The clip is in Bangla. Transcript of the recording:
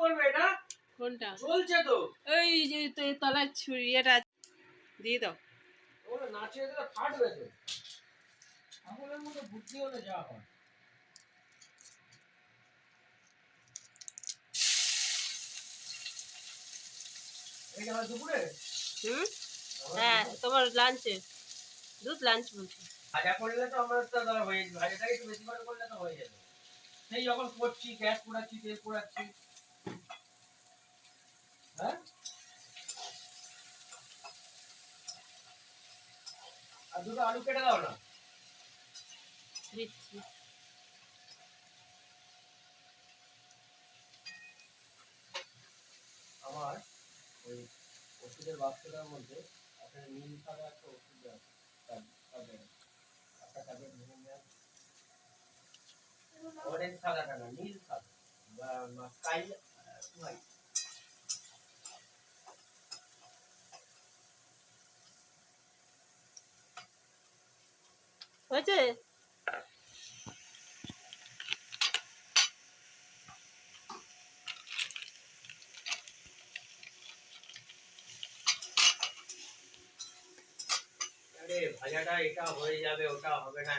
করবে এটা? কোনটা চলছে তো। ওই যে তলার ছুরি এটা দিয়ে দাও। ওরা নাচিয়ে দিলে ফাটবে তো। ছাগলের মতো বুদ্ধি হলে যা হয়। এটা আমার দুপুরে? হ্যাঁ তোমার লাঞ্চে দুধ লাঞ্চ বলছি। ভাজা করলে তো আমার তো ধর হয়ে যাবে, ভাজাটাকে একটু বেশি করে করলে তো হয়ে যাবে। সেই যখন করছি গ্যাস পোড়াচ্ছি তেল পোড়াচ্ছি, হ্যাঁ আর দুটো আলু কেটে দাও না। দিচ্ছি। আমার ওই ওষুধের বাক্সটার মধ্যে একটা নীল সাদা একটা ওষুধ আছে, একটা ট্যাবলেট ভেঙে নেওয়া, অরেঞ্জ সাদাটা না নীল সাদা বা স্কাই হোয়াইট। হয়েছে আরে ভাজাটা এটা হয়ে যাবে ওটা হবে না।